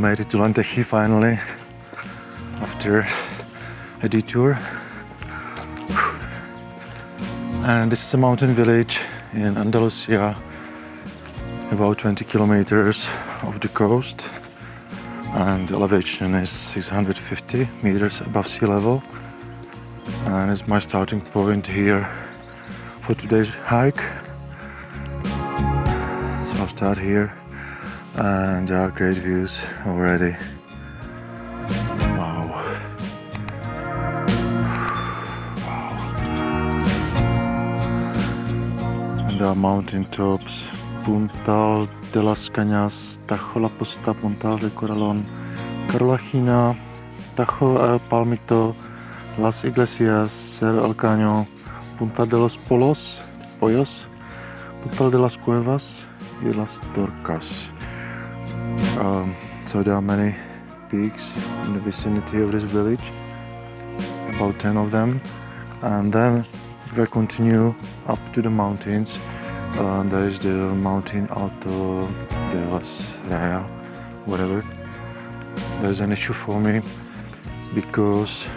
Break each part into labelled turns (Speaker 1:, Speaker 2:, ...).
Speaker 1: made it to Lentegí finally after a detour. And this is a mountain village in Andalusia, about 20 kilometers off the coast, and the elevation is 650 meters above sea level, and it's my starting point here for today's hike. So I'll start here, and there are great views already. Wow. And there are mountain tops: Puntal de las Cañas, Tajo, la Posta, Puntal de Coralón, Carolina, Tajo el Palmito, Las Iglesias, Ser el Caño, Puntal de los Pollos, Puntal de las Cuevas, y Las Torcas. So there are many peaks in the vicinity of this village, about 10 of them. And then if I continue up to the mountains, there is the mountain Alto del Rayo, whatever. There's an issue for me because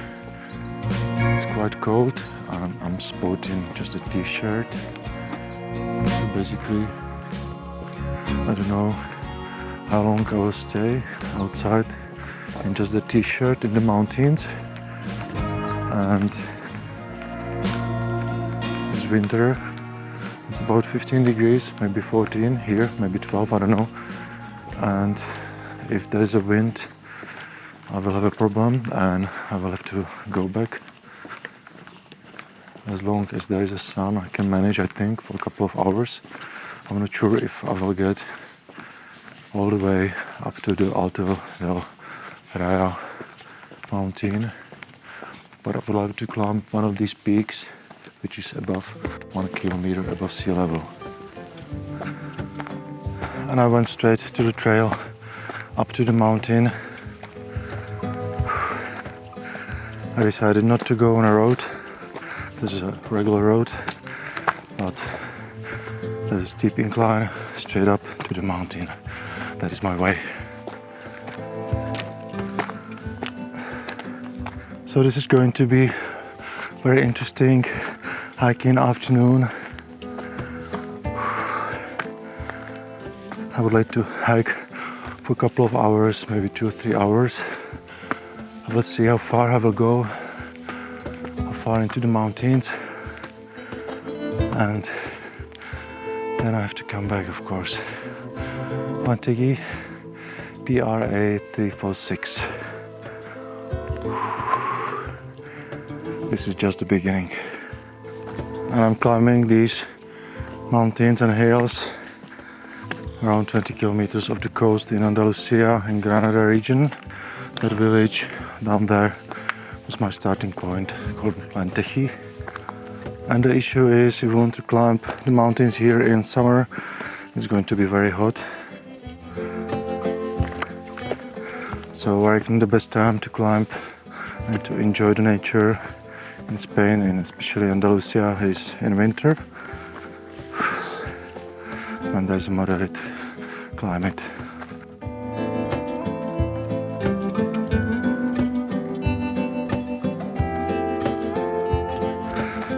Speaker 1: it's quite cold and I'm sporting just a t-shirt. So basically, I don't know how long I will stay outside in just a t-shirt in the mountains. And it's winter. It's about 15 degrees, maybe 14 here, maybe 12, I don't know. And if there is a wind, I will have a problem and I will have to go back. As long as there is a sun, I can manage, I think, for a couple of hours. I'm not sure if I will get all the way up to the Alto del Rayo mountain, but I would like to climb one of these peaks, which is above 1 kilometer above sea level. And I went straight to the trail up to the mountain. I decided not to go on a road. This is a regular road, but there's a steep incline straight up to the mountain. That is my way. So this is going to be very interesting hiking afternoon. I would like to hike for a couple of hours, maybe 2 or 3 hours. I will see how far I will go, how far into the mountains, and then I have to come back, of course. Lentegí, PRA 346. This is just the beginning. And I'm climbing these mountains and hills around 20 kilometers off the coast in Andalusia, in Granada region. That village down there was my starting point, called Lentegí. And the issue is, if you want to climb the mountains here in summer, it's going to be very hot. So I reckon the best time to climb and to enjoy the nature in Spain, and especially Andalusia, is in winter. And there's a moderate climate.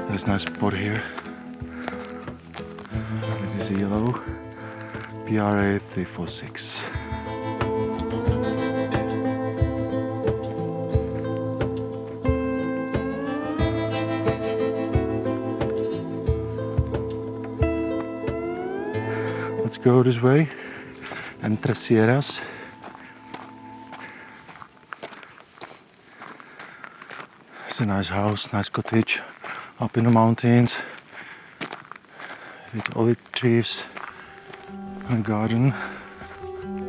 Speaker 1: There's a nice spot here. It is yellow. PRA 346. Let's go this way. Entre Sierras. It's a nice house, nice cottage up in the mountains with olive trees and a garden.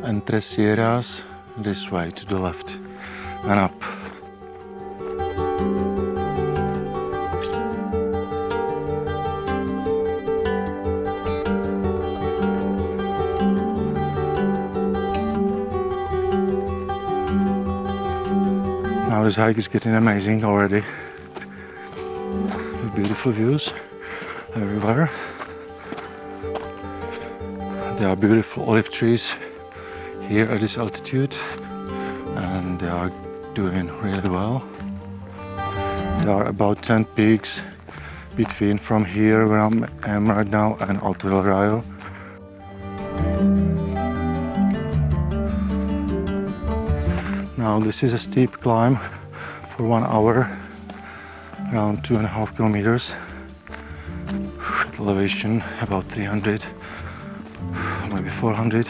Speaker 1: Entre Sierras, this way to the left and up. Now this hike is getting amazing already. With beautiful views everywhere. There are beautiful olive trees here at this altitude. and they are doing really well. There are about 10 peaks between from here where I am right now and Alto del Rayo. Now this is a steep climb for 1 hour, around 2.5 kilometers. Elevation about 300, maybe 400,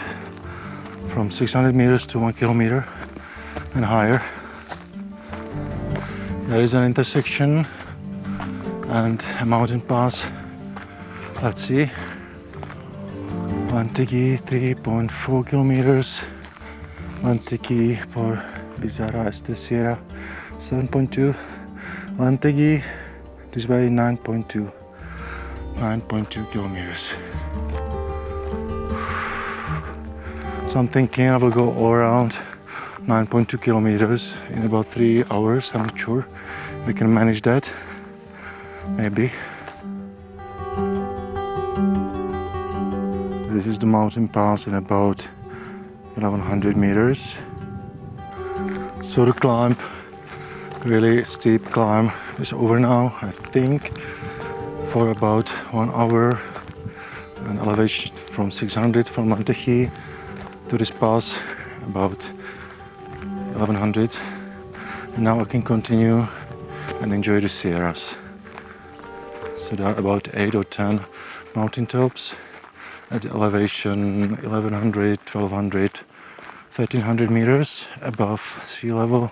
Speaker 1: from 600 meters to 1 kilometer and higher. There is an intersection and a mountain pass. Let's see. Lentegí 3.4 kilometers. Lentegí por Bizarra esta Sierra 7.2. Lentegí this way 9.2 kilometers. So I'm thinking I will go all around 9.2 kilometers in about 3 hours. I'm not sure we can manage that. Maybe. This is the mountain pass in about 1100 meters. So the climb, really steep climb, is over now, I think, for about 1 hour. An elevation from 600 from Lentegí to this pass, about 1100. And now I can continue and enjoy the Sierras. So there are about 8 or 10 mountain tops at elevation 1100, 1200, 1300 meters above sea level.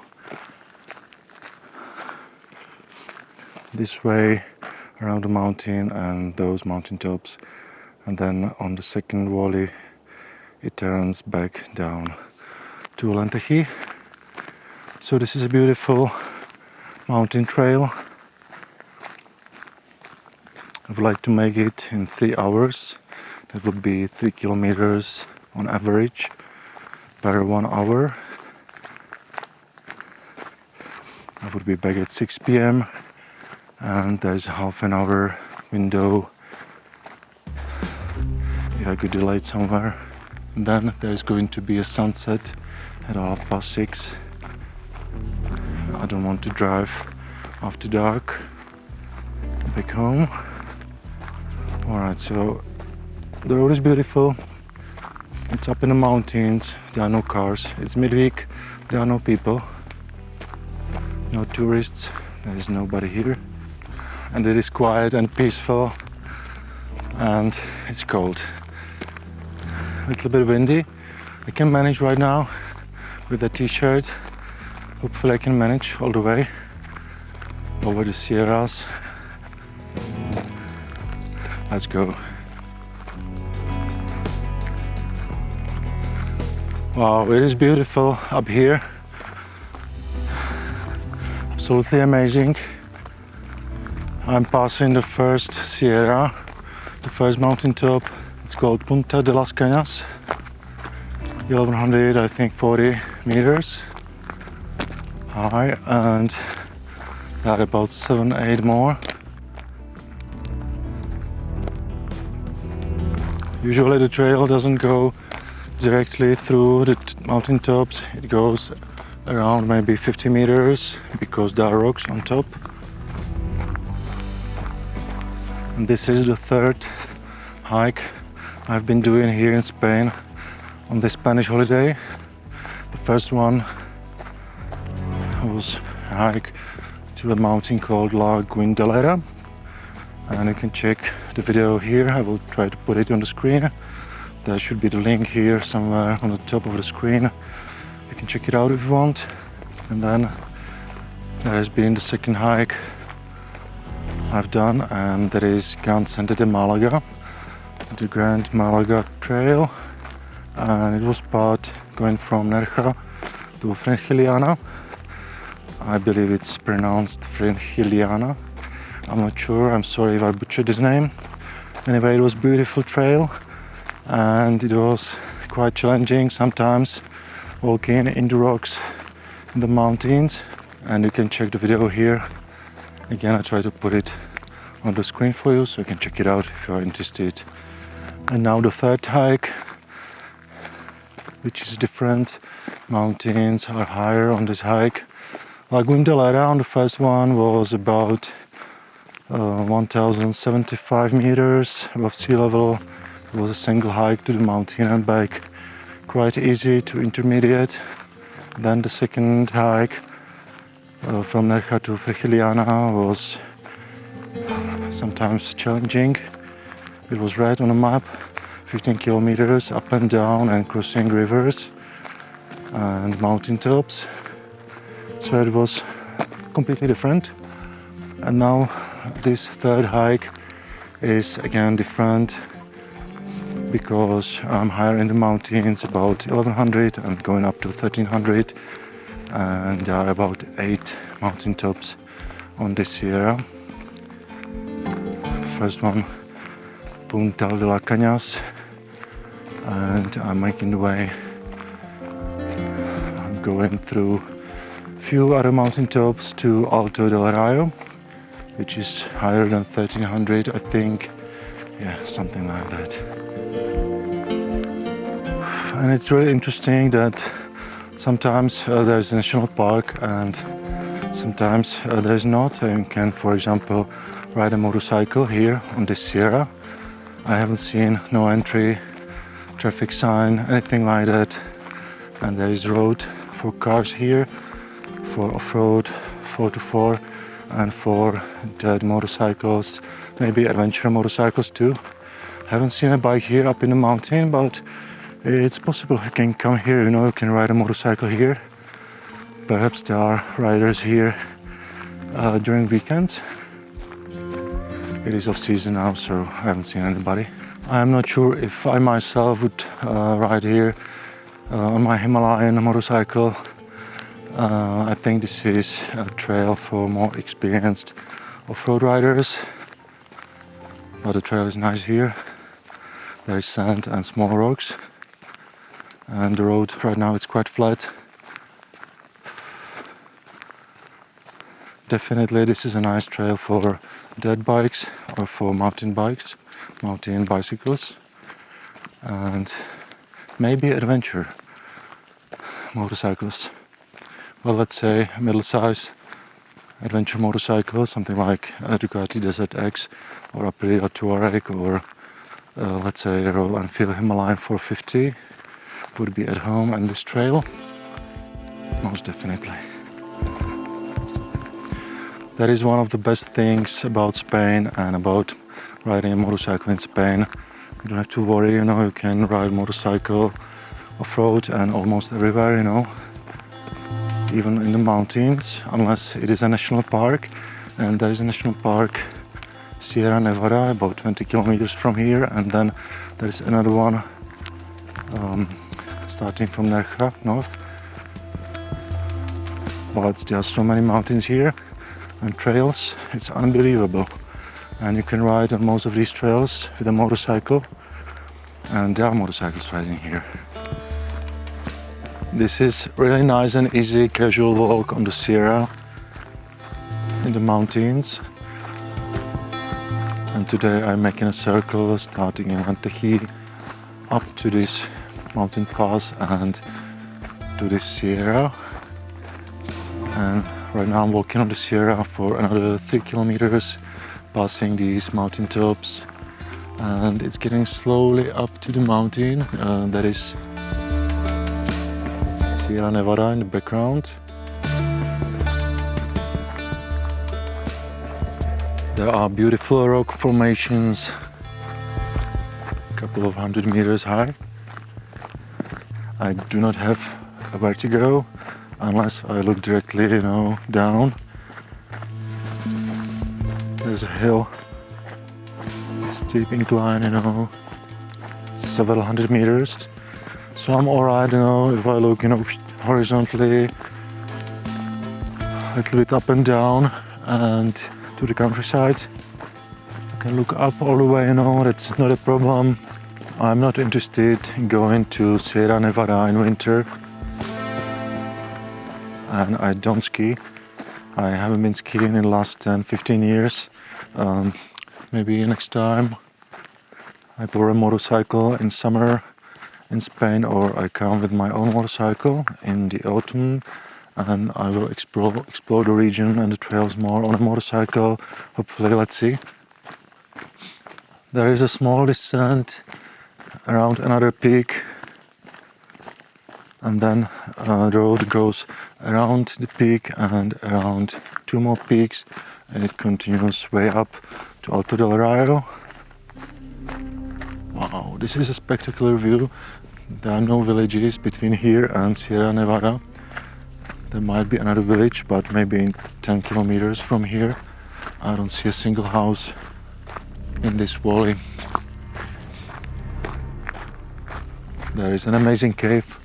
Speaker 1: This way around the mountain and those mountain tops, and then on the second valley it turns back down to Lentegí. So this is a beautiful mountain trail. I would like to make it in 3 hours. That would be 3 kilometers on average per 1 hour. I would be back at 6 p.m. and there's a half an hour window if I could delay it somewhere. And then there's going to be a sunset at 6:30. I don't want to drive after dark back home. Alright, so the road is beautiful. It's up in the mountains, there are no cars. It's midweek, there are no people, no tourists, there is nobody here. And it is quiet and peaceful, and it's cold. A little bit windy. I can manage right now with a t-shirt. Hopefully I can manage all the way over the Sierras. Let's go. Wow, it is beautiful up here. Absolutely amazing. I'm passing the first Sierra, the first mountain top. It's called Puntal de las Cañas. 1100, I think 40 meters high, and there are about 7-8 more. Usually the trail doesn't go directly through the mountain tops. It goes around maybe 50 meters because there are rocks on top. And this is the third hike I've been doing here in Spain on this Spanish holiday. The first one was a hike to a mountain called La Guindalera, and you can check the video here. I will try to put it on the screen. There should be the link here somewhere on the top of the screen. You can check it out if you want. And then there has been the second hike I've done, and that is Gran Centro de Malaga, the Grand Malaga Trail, and it was part going from Nerja to Frangiliana. I believe it's pronounced Frangiliana. I'm not sure, I'm sorry if I butchered his name. Anyway, it was a beautiful trail, and it was quite challenging sometimes, walking in the rocks in the mountains. And you can check the video here. Again, I try to put it on the screen for you so you can check it out if you are interested. And now the third hike. which is different. Mountains are higher on this hike. Lagoon de Lera on the first one was about 1075 meters above sea level. It was a single hike to the mountain and back, quite easy to intermediate. Then the second hike from Nerja to Frechiliana was sometimes challenging. It was red on the map, 15 kilometers up and down and crossing rivers and mountain tops. So it was completely different. And now this third hike is again different because I'm higher in the mountains, about 1100 and going up to 1300, and there are about 8 mountain tops on this Sierra. First one, Puntal de las Cañas, and I'm making the way. I'm going through a few other mountain tops to Alto del Rayo, which is higher than 1300, I think. Yeah, something like that. And it's really interesting that sometimes there's a national park and sometimes there's not. You can, for example, ride a motorcycle here on this Sierra. I haven't seen no entry, traffic sign, anything like that. And there is road for cars here, for off-road, 4x4, and for dirt motorcycles, maybe adventure motorcycles too. Haven't seen a bike here up in the mountain, but it's possible you can come here, you know, you can ride a motorcycle here. Perhaps there are riders here during weekends. It is off season now, so I haven't seen anybody. I'm not sure if I myself would ride here on my Himalayan motorcycle. I think this is a trail for more experienced off-road riders. But the trail is nice here. There is sand and small rocks. And the road right now is quite flat. Definitely this is a nice trail for dirt bikes or for mountain bikes, mountain bicycles, and maybe adventure motorcycles. Well, let's say middle-size adventure motorcycle, something like a Ducati Desert X or Aprilia Touareg, or let's say a Royal Enfield Himalayan 450 would be at home on this trail, most definitely. That is one of the best things about Spain and about riding a motorcycle in Spain. You don't have to worry, you know, you can ride motorcycle off-road and almost everywhere, you know. Even in the mountains, unless it is a national park. And there is a national park, Sierra Nevada, about 20 kilometers from here, and then there is another one starting from Nerja, north. But there are so many mountains here and trails, it's unbelievable. And you can ride on most of these trails with a motorcycle, and there are motorcycles riding here. This is really nice and easy casual walk on the Sierra in the mountains. And today I'm making a circle starting in Lentegí up to this mountain pass and to this Sierra. And right now I'm walking on the Sierra for another 3 kilometers, passing these mountain tops. And it's getting slowly up to the mountain. That is Sierra Nevada in the background. There are beautiful rock formations, a couple of 100 meters high. I do not have a vertigo unless I look directly, you know, down. There's a hill, a steep incline, you know, several hundred meters. So I'm alright, you know, if I look, you know, horizontally, a little bit up and down and to the countryside. I can look up all the way, you know, that's not a problem. I'm not interested in going to Sierra Nevada in winter. And I don't ski. I haven't been skiing in the last 10-15 years. Maybe next time I borrow a motorcycle in summer in Spain, or I come with my own motorcycle in the autumn, and I will explore the region and the trails more on a motorcycle. Hopefully, let's see. There is a small descent around another peak, and then the road goes around the peak and around 2 more peaks, and it continues way up to Alto del Rayo. Wow, this is a spectacular view. There are no villages between here and Sierra Nevada. There might be another village, but maybe 10 kilometers from here. I don't see a single house in this valley. There is an amazing cave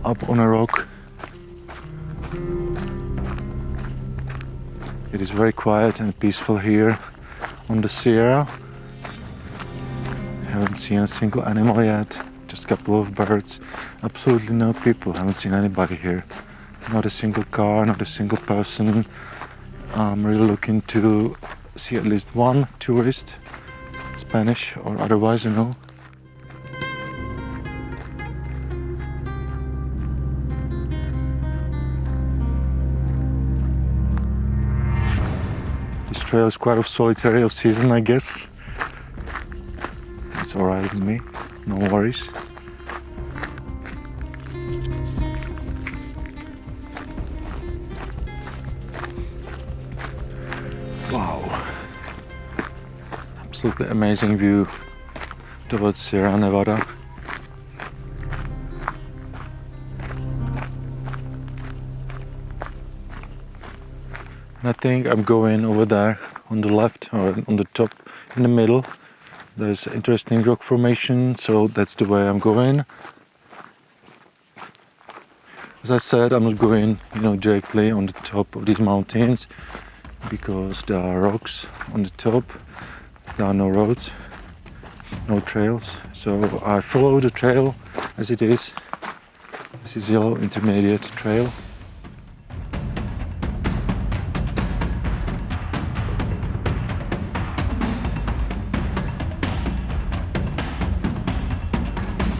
Speaker 1: up on a rock. It is very quiet and peaceful here on the Sierra. Haven't seen a single animal yet, just a couple of birds. Absolutely no people, haven't seen anybody here. Not a single car, not a single person. I'm really looking to see at least one tourist, Spanish or otherwise, you know. This trail is quite solitary of season, I guess. It's alright with me, no worries. Wow, absolutely amazing view towards Sierra Nevada. And I think I'm going over there on the left or on the top in the middle. There's interesting rock formation, so that's the way I'm going. As I said, I'm not going, directly on the top of these mountains because there are rocks on the top. There are no roads, no trails, so I follow the trail as it is. This is Yellow Intermediate Trail.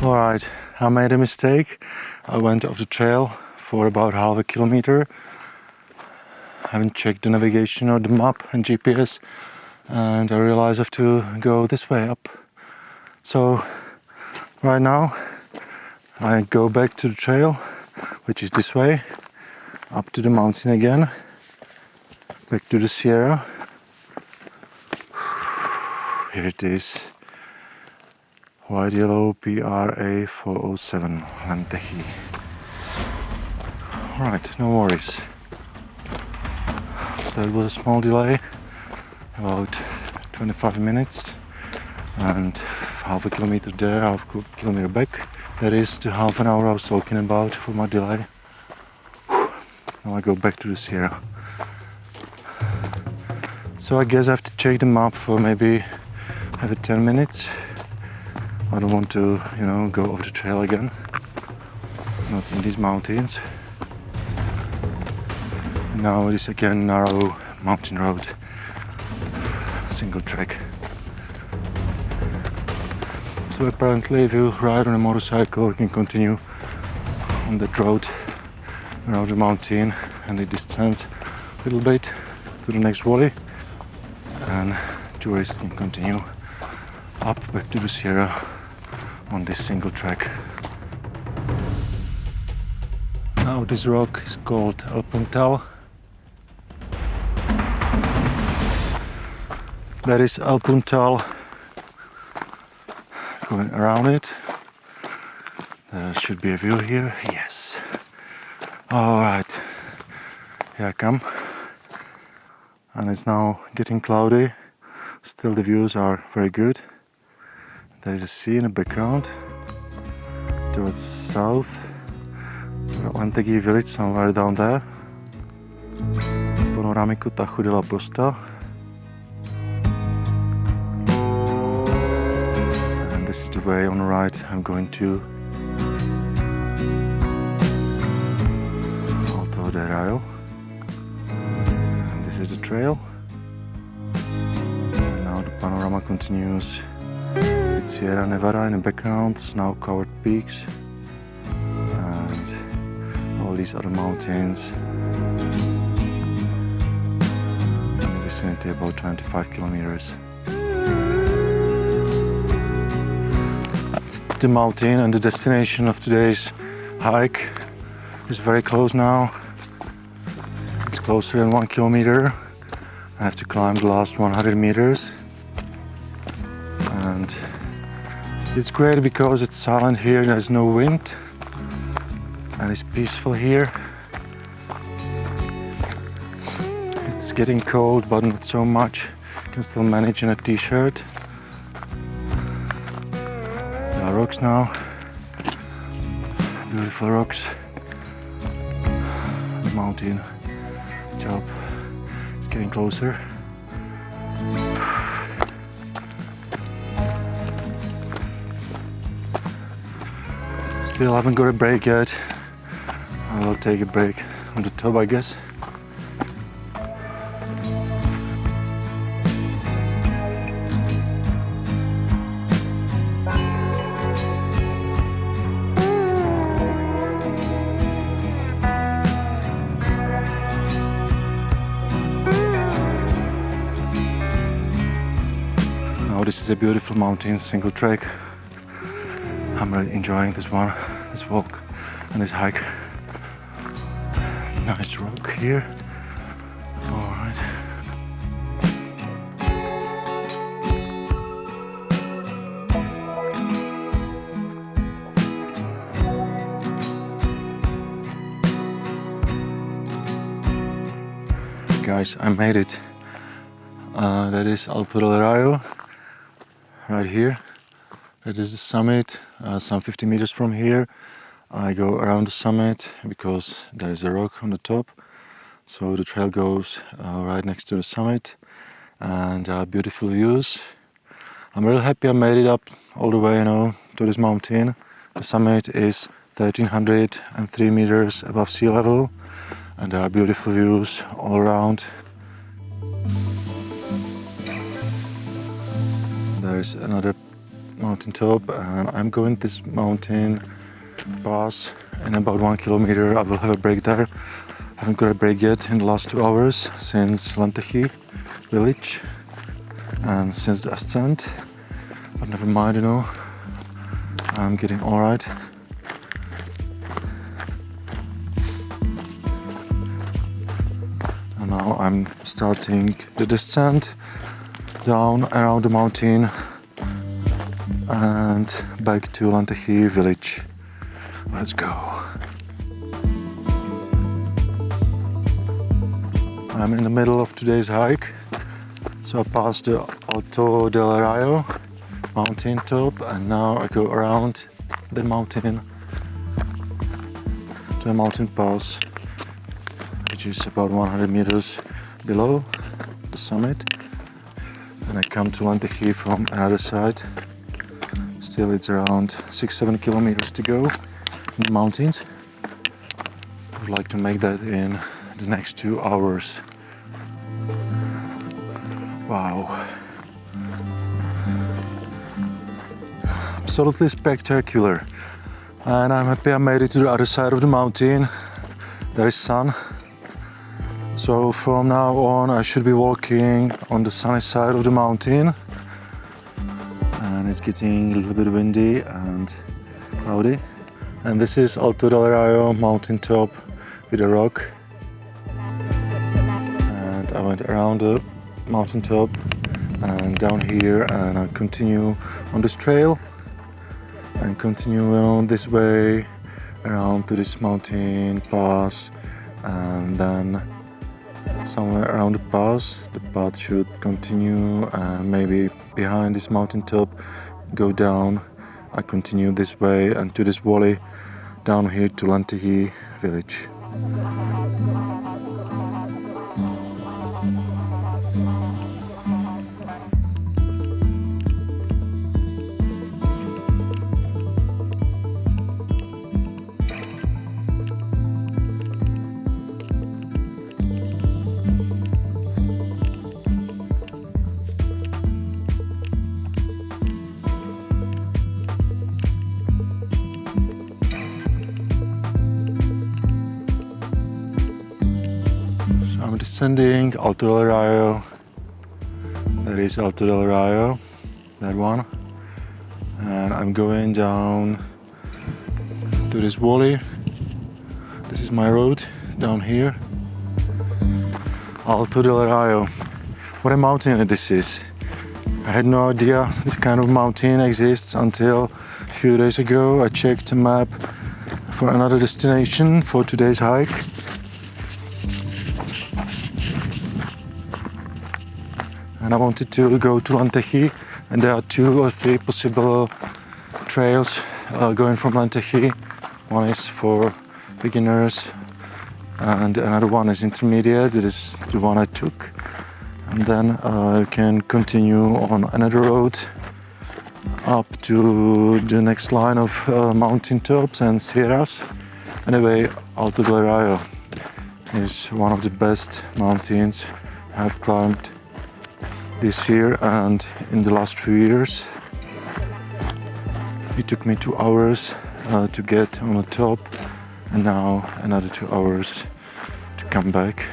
Speaker 1: Alright, I made a mistake. I went off the trail for about half a kilometer. I haven't checked the navigation or the map and GPS, and I realized I have to go this way up. So right now I go back to the trail, which is this way, up to the mountain again, back to the Sierra. Here it is. White Yellow PRA 407 Lentegí. Alright, no worries. So it was a small delay, about 25 minutes, and half a kilometer there, half a kilometer back. That is the half an hour I was talking about for my delay. Now I go back to the Sierra. So I guess I have to check the map for maybe every 10 minutes. I don't want to, go off the trail again. Not in these mountains. Now it is again narrow mountain road, single track. So apparently if you ride on a motorcycle you can continue on that road around the mountain, and it descends a little bit to the next valley, and tourists can continue up back to the Sierra on this single track. Now this rock is called Puntal. That is Puntal. Going around it. There should be a view here. Yes. Alright. Here I come. And it's now getting cloudy. Still the views are very good. There is a sea in the background. Towards south. Lentegí village somewhere down there. Panoramica Tajo de la Posta. And this is the way on the right I'm going to Alto del Rayo. And this is the trail. And now the panorama continues with Sierra Nevada in the background, snow-covered peaks, and all these other mountains in the vicinity about 25 kilometers. The mountain and the destination of today's hike is very close now. It's closer than 1 kilometer. I have to climb the last 100 meters. And it's great because it's silent here, there's no wind, and it's peaceful here. It's getting cold, but not so much. You can still manage in a t-shirt. There are rocks now, beautiful rocks. The mountain top, it's getting closer. Still haven't got a break yet. I will take a break on the top, I guess. Now this is a beautiful mountain single track. I'm really enjoying this one, this walk and this hike. Nice rock here. Alright. Guys, I made it. That is Alto del Rayo, right here. That is the summit, some 50 meters from here. I go around the summit because there is a rock on the top. So the trail goes right next to the summit, and beautiful views. I'm really happy I made it up all the way, to this mountain. The summit is 1303 meters above sea level, and there are beautiful views all around. There's another mountain top, and I'm going this mountain pass in about 1 kilometer. I will have a break there. I haven't got a break yet in the last 2 hours since Lentegí village and since the ascent, but never mind, I'm getting alright. And now I'm starting the descent down around the mountain and back to Lentegí village. Let's go. I'm in the middle of today's hike, so I passed the Alto del Rayo mountain top, and now I go around the mountain to a mountain pass, which is about 100 meters below the summit, and I come to Lentegí from another side. Still, it's around 6-7 kilometers to go in the mountains. I would like to make that in the next 2 hours. Wow. Absolutely spectacular. And I'm happy I made it to the other side of the mountain. There is sun. So from now on I should be walking on the sunny side of the mountain. And it's getting a little bit windy and cloudy. And this is Alto del Rayo mountain top with a rock. And I went around the mountain top and down here, and I continue on this trail and continue on this way around to this mountain pass, and then somewhere around the path should continue, and maybe behind this mountain top go down. I continue this way and to this valley down here to Lentegí village. descending Alto del Rayo. That is Alto del Rayo, that one. And I'm going down to this valley. This is my road down here. Alto del Rayo. What a mountain this is. I had no idea this kind of mountain exists until a few days ago. I checked the map for another destination for today's hike. And I wanted to go to Lentegí, and there are 2 or 3 possible trails going from Lentegí. One is for beginners and another one is intermediate. It is the one I took. And then you can continue on another road up to the next line of mountain tops and sierras. Anyway, Alto del Rayo is one of the best mountains I've climbed this year and in the last few years. It took me 2 hours to get on the top, and now another 2 hours to come back.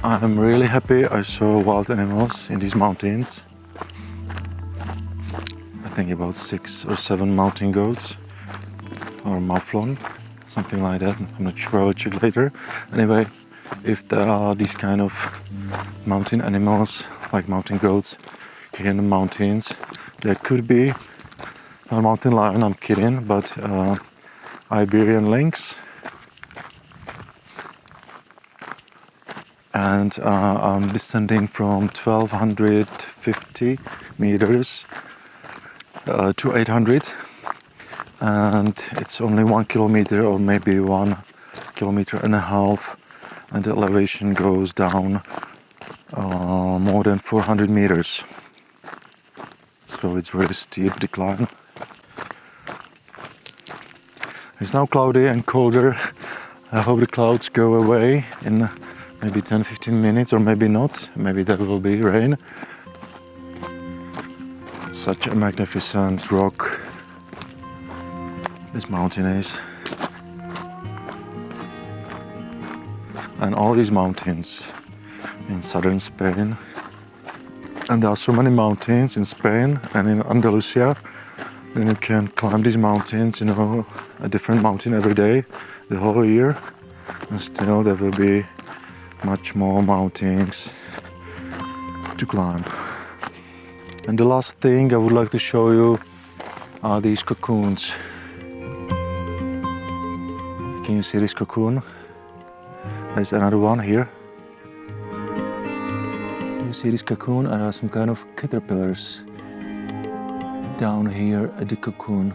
Speaker 1: I'm really happy I saw wild animals in these mountains. I think about 6 or 7 mountain goats or mouflon, something like that. I'm not sure, I will check later. Anyway, if there are these kind of mountain animals like mountain goats here in the mountains, there could be a mountain lion, I'm kidding, but Iberian lynx. And I'm descending from 1250 meters to 800, and it's only 1 kilometer or maybe 1.5 kilometers, and the elevation goes down more than 400 meters. So it's really steep decline. It's now cloudy and colder. I hope the clouds go away in maybe 10-15 minutes, or maybe not. Maybe there will be rain. Such a magnificent rock this mountain is. And all these mountains in southern Spain. And there are so many mountains in Spain and in Andalusia. And you can climb these mountains, you know, a different mountain every day, the whole year. And still there will be much more mountains to climb. And the last thing I would like to show you are these cocoons. Can you see this cocoon? There's another one here. You see this cocoon, and there are some kind of caterpillars down here at the cocoon.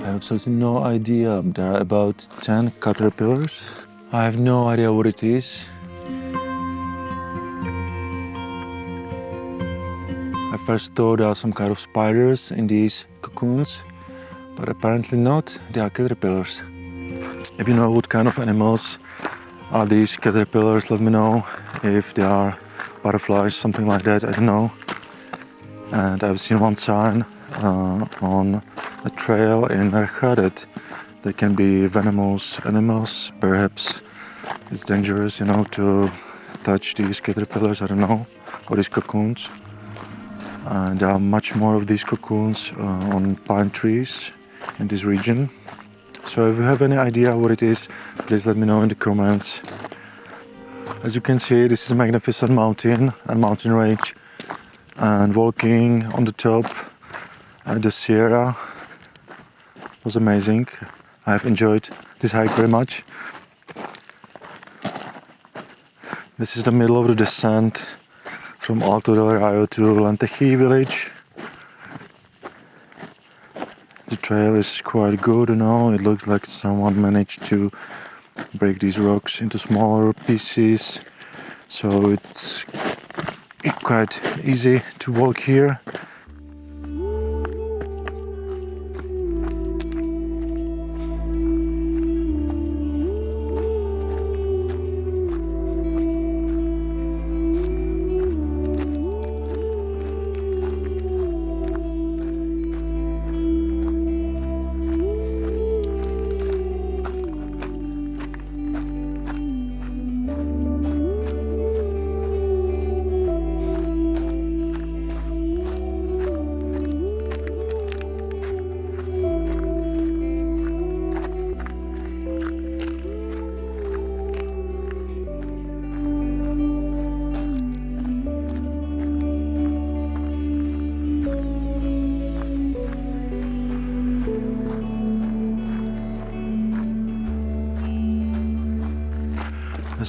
Speaker 1: I have absolutely no idea. There are about 10 caterpillars. I have no idea what it is. I first thought there are some kind of spiders in these cocoons, but apparently not. They are caterpillars. If you know what kind of animals are these caterpillars, let me know. If they are butterflies, something like that, I don't know. And I've seen one sign on a trail in Nerja that there can be venomous animals. Perhaps it's dangerous, you know, to touch these caterpillars, I don't know, or these cocoons. And there are much more of these cocoons on pine trees in this region. So if you have any idea what it is, please let me know in the comments. As you can see, this is a magnificent mountain and mountain range, and walking on the top at the Sierra was amazing. I have enjoyed this hike very much. This is the middle of the descent from Alto del Rayo to Lentegí village. The trail is quite good, you know. It looks like someone managed to break these rocks into smaller pieces, so it's quite easy to walk here.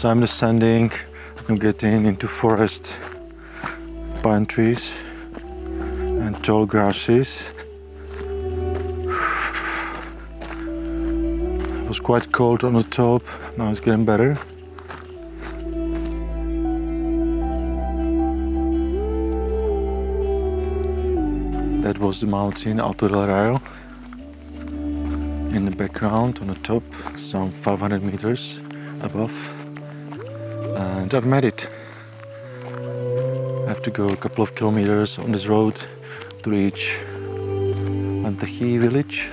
Speaker 1: As I'm descending, I'm getting into forest, pine trees and tall grasses. It was quite cold on the top, now it's getting better. That was the mountain Alto del Rayo. In the background, on the top, some 500 meters above. And I've made it. I have to go a couple of kilometers on this road to reach Lentegí village.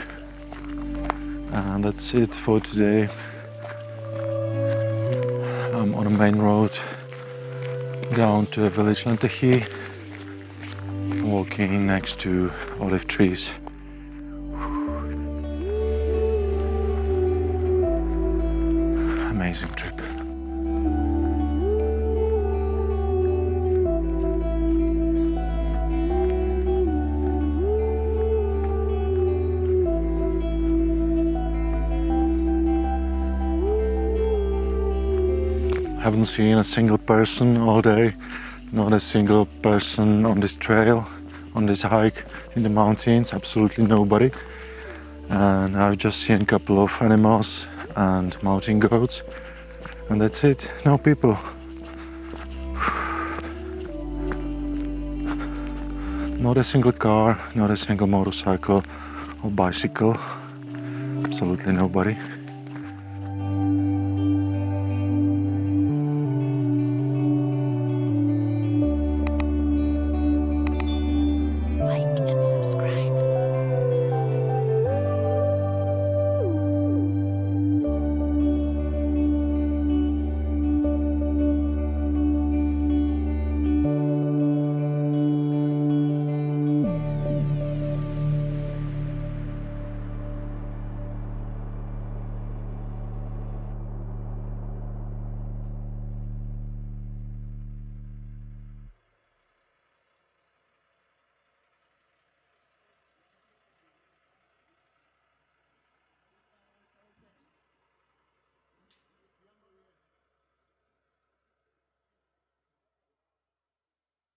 Speaker 1: And that's it for today. I'm on a main road down to the village Lentegí, walking next to olive trees. Amazing trip. Haven't seen a single person all day, not a single person on this trail, on this hike in the mountains, absolutely nobody. And I've just seen a couple of animals and mountain goats, and that's it, no people. Not a single car, not a single motorcycle or bicycle, absolutely nobody.